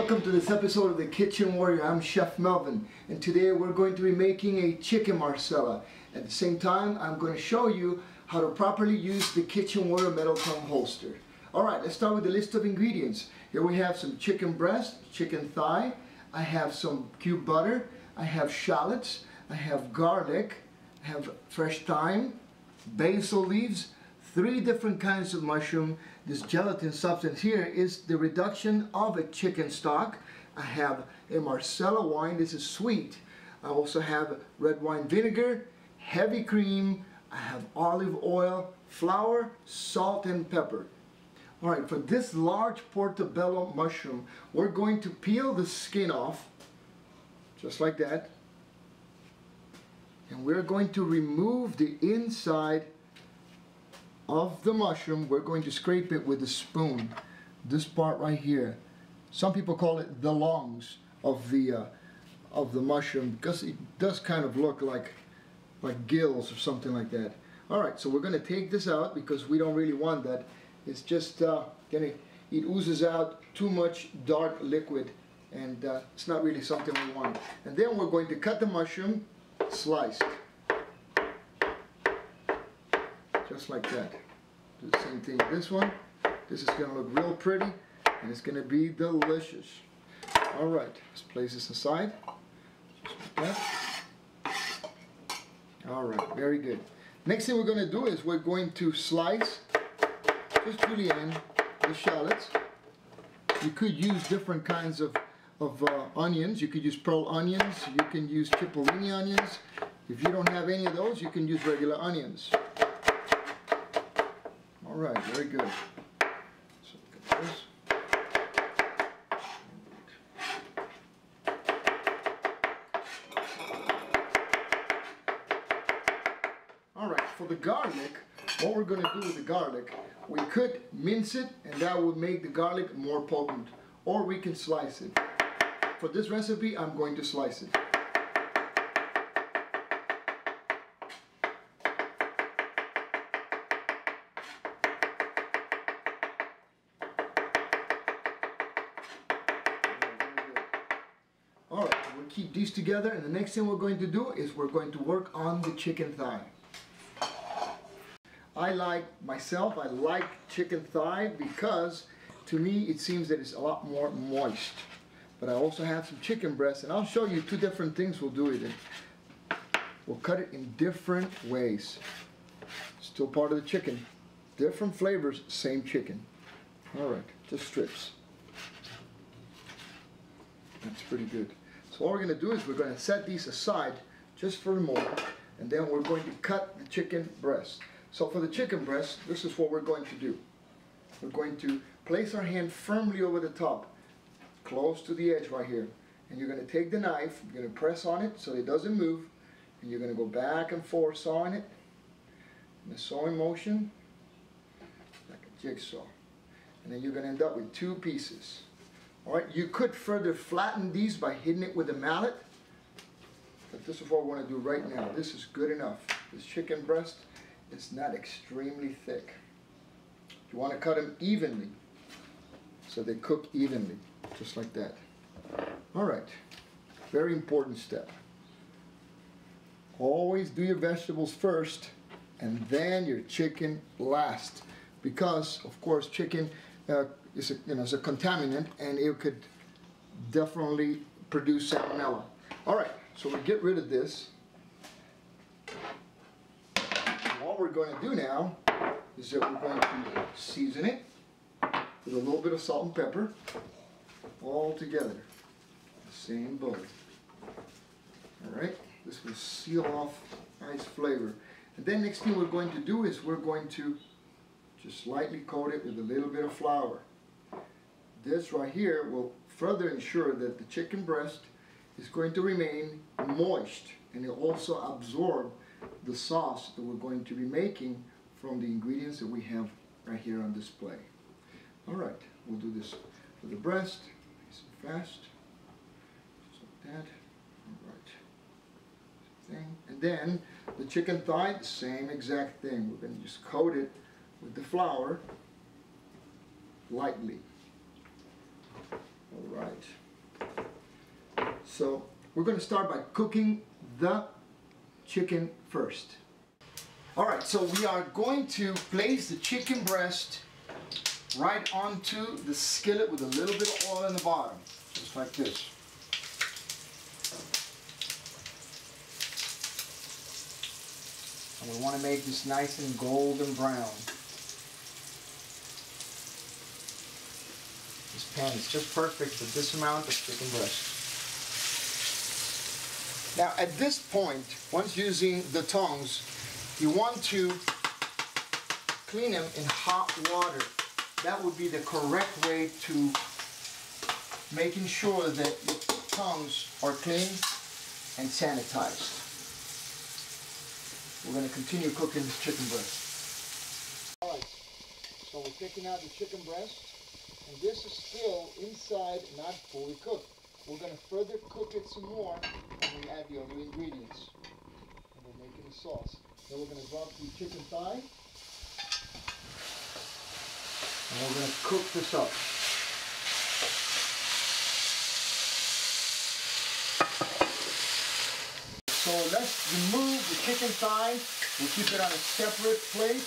Welcome to this episode of The Kitchen Warrior. I'm Chef Melvin, and today we're going to be making a chicken marsala. At the same time, I'm going to show you how to properly use the Kitchen Warrior metal tongue holster. Alright, let's start with the list of ingredients. Here we have some chicken breast, chicken thigh, I have some cube butter, I have shallots, I have garlic, I have fresh thyme, basil leaves, 3 different kinds of mushroom. This gelatin substance here is the reduction of a chicken stock. I have a Marsala wine, this is sweet. I also have red wine vinegar, heavy cream, I have olive oil, flour, salt and pepper. Alright, for this large portobello mushroom, we're going to peel the skin off, just like that. And we're going to remove the inside of the mushroom. We're going to scrape it with a spoon. This part right here. Some people call it the lungs of the mushroom because it does kind of look like gills or something like that. Alright, so we're going to take this out because we don't really want that. It's just it oozes out too much dark liquid, and it's not really something we want. And then we're going to cut the mushroom sliced. Just like that. Do the same thing with this one. This is going to look real pretty and it's going to be delicious. Alright, let's place this aside. Just like that. Alright, very good. Next thing we're going to do is we're going to slice, just julienne, the shallots. You could use different kinds of onions. You could use pearl onions. You can use cipollini onions. If you don't have any of those, you can use regular onions. Alright, very good. So look at this. Alright, for the garlic, what we're going to do with the garlic, we could mince it and that would make the garlic more potent. Or we can slice it. For this recipe, I'm going to slice it. Alright, we'll keep these together, and the next thing we're going to do is we're going to work on the chicken thigh. I like chicken thigh because to me it seems that it's a lot more moist. But I also have some chicken breast, and I'll show you 2 different things we'll do with it. We'll cut it in different ways. Still part of the chicken. Different flavors, same chicken. Alright, just strips. That's pretty good. So what we're going to do is we're going to set these aside just for a moment, and then we're going to cut the chicken breast. So for the chicken breast, this is what we're going to do. We're going to place our hand firmly over the top, close to the edge right here. And you're going to take the knife, you're going to press on it so it doesn't move, and you're going to go back and forth sawing it in a sewing motion, like a jigsaw. And then you're going to end up with 2 pieces. Alright, you could further flatten these by hitting it with a mallet, but this is what we want to do right now. This is good enough. This chicken breast is not extremely thick. You want to cut them evenly so they cook evenly, just like that. Alright, very important step. Always do your vegetables first and then your chicken last, because of course chicken is a contaminant and it could definitely produce salmonella. Alright, so we get rid of this. What we're going to do now is that we're going to season it with a little bit of salt and pepper, all together, the same bowl. Alright, this will seal off nice flavor. And then next thing we're going to do is we're going to just lightly coat it with a little bit of flour. This right here will further ensure that the chicken breast is going to remain moist, and it will also absorb the sauce that we're going to be making from the ingredients that we have right here on display. Alright, we'll do this for the breast, nice and fast, just like that. Alright, thing. And then the chicken thigh, the same exact thing. We're going to just coat it with the flour lightly. All right. So we're going to start by cooking the chicken first. All right, so we are going to place the chicken breast right onto the skillet with a little bit of oil in the bottom, just like this. And we want to make this nice and golden brown. This pan is just perfect for this amount of chicken breast. Now at this point, once using the tongs, you want to clean them in hot water. That would be the correct way to making sure that the tongs are clean and sanitized. We're going to continue cooking this chicken breast. Alright, so we're taking out the chicken breast, and this is still inside, not fully cooked. We're going to further cook it some more when we add the other ingredients. And we're making the sauce. Then we're going to drop the chicken thigh, and we're going to cook this up. So let's remove the chicken thigh. We'll keep it on a separate plate.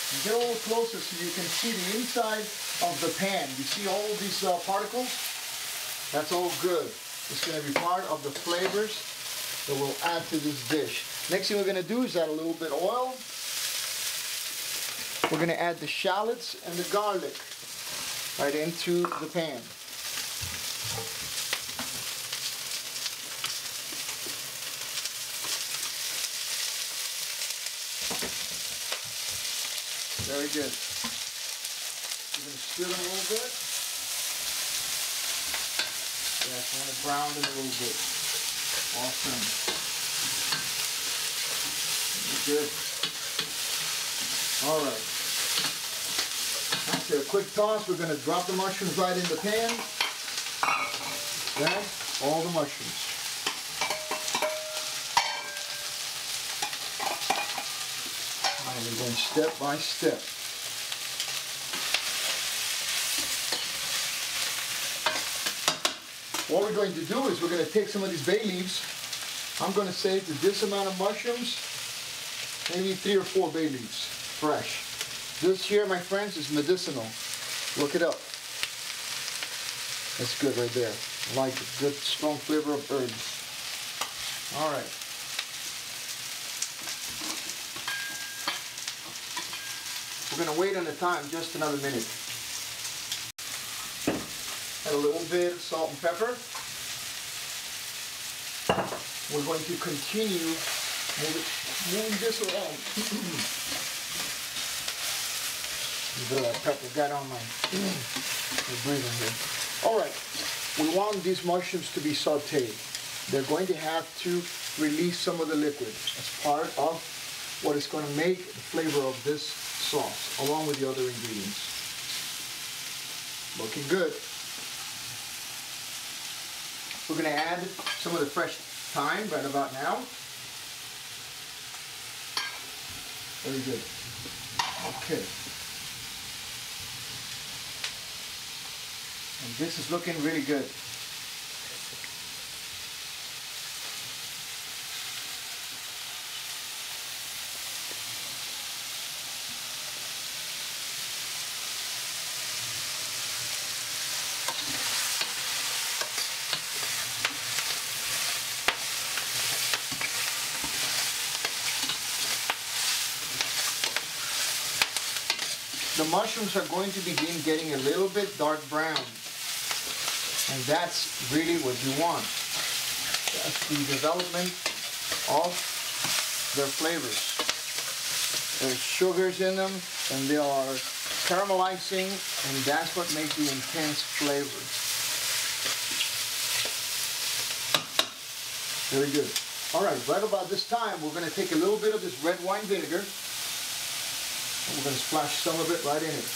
And get a little closer so you can see the inside of the pan. You see all these particles? That's all good. It's going to be part of the flavors that we'll add to this dish. Next thing we're going to do is add a little bit of oil. We're going to add the shallots and the garlic right into the pan. Very good. We're going to stir them a little bit. Yes, I want to brown them a little bit. Awesome. Very good. All right. After a quick toss, we're going to drop the mushrooms right in the pan. Then, all the mushrooms. And we're going step by step. What we're going to do is we're going to take some of these bay leaves. I'm going to say to this amount of mushrooms, maybe 3 or 4 bay leaves, fresh. This here, my friends, is medicinal. Look it up. That's good right there. I like it. Good, strong flavor of herbs. All right. We're going to wait on the time just another minute. Add a little bit of salt and pepper. We're going to continue moving this around. A bit of that pepper got on my breathing here. All right, we want these mushrooms to be sauteed. They're going to have to release some of the liquid as part of what is going to make the flavor of this sauce, along with the other ingredients. Looking good. We're going to add some of the fresh thyme right about now. Very good. Okay. And this is looking really good. The mushrooms are going to begin getting a little bit dark brown. And that's really what you want. That's the development of their flavors. There's sugars in them, and they are caramelizing, and that's what makes the intense flavor. Very good. All right, right about this time, we're going to take a little bit of this red wine vinegar, and we're going to splash some of it right in it.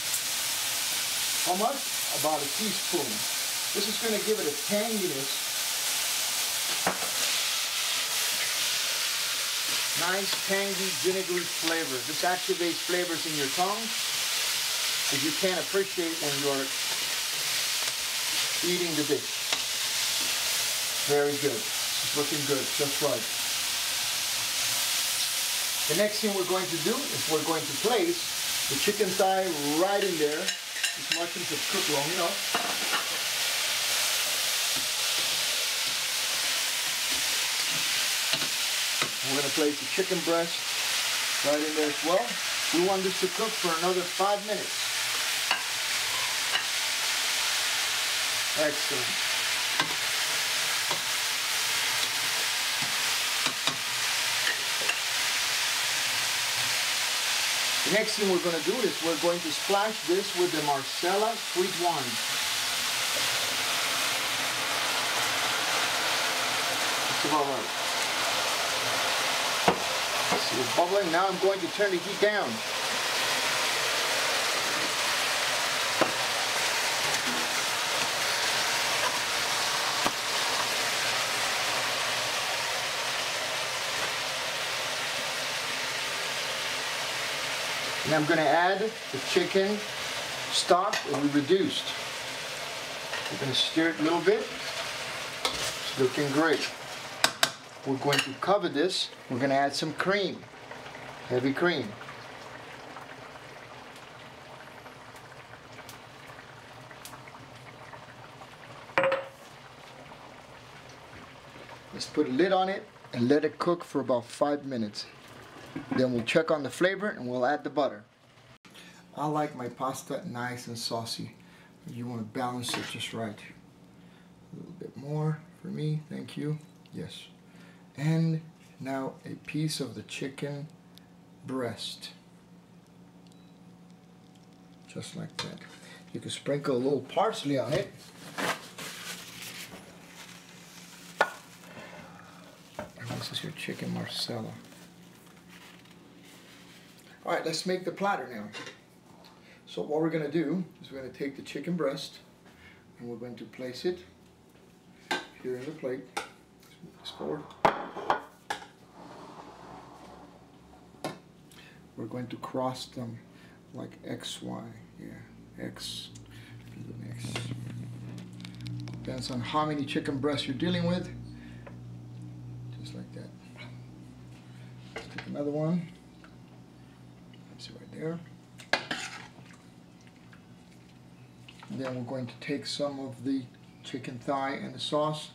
How much? About a teaspoon. This is going to give it a tanginess. Nice, tangy, vinegary flavor. This activates flavors in your tongue that you can't appreciate when you're eating the dish. Very good. It's looking good, just right. The next thing we're going to do is we're going to place the chicken thigh right in there. These mushrooms have cooked long enough. We're going to place the chicken breast right in there as well. We want this to cook for another 5 minutes. Excellent. The next thing we're going to do is we're going to splash this with the Marsala sweet wine. It's about right. See it's bubbling. Now I'm going to turn the heat down. And I'm going to add the chicken stock that we reduced. We're going to stir it a little bit. It's looking great. We're going to cover this. We're going to add some cream, heavy cream. Let's put a lid on it and let it cook for about 5 minutes. Then we'll check on the flavor and we'll add the butter. I like my pasta nice and saucy. You want to balance it just right. A little bit more for me, thank you. Yes. And now a piece of the chicken breast. Just like that. You can sprinkle a little parsley on it. And this is your chicken Marsala. Alright, let's make the platter now. So what we're going to do is we're going to take the chicken breast and we're going to place it here in the plate. Let's move this forward. We're going to cross them like X, Y. Yeah, X, X. Depends on how many chicken breasts you're dealing with. Just like that. Let's take another one. Right there. And then we're going to take some of the chicken thigh and the sauce.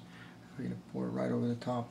We're going to pour it right over the top.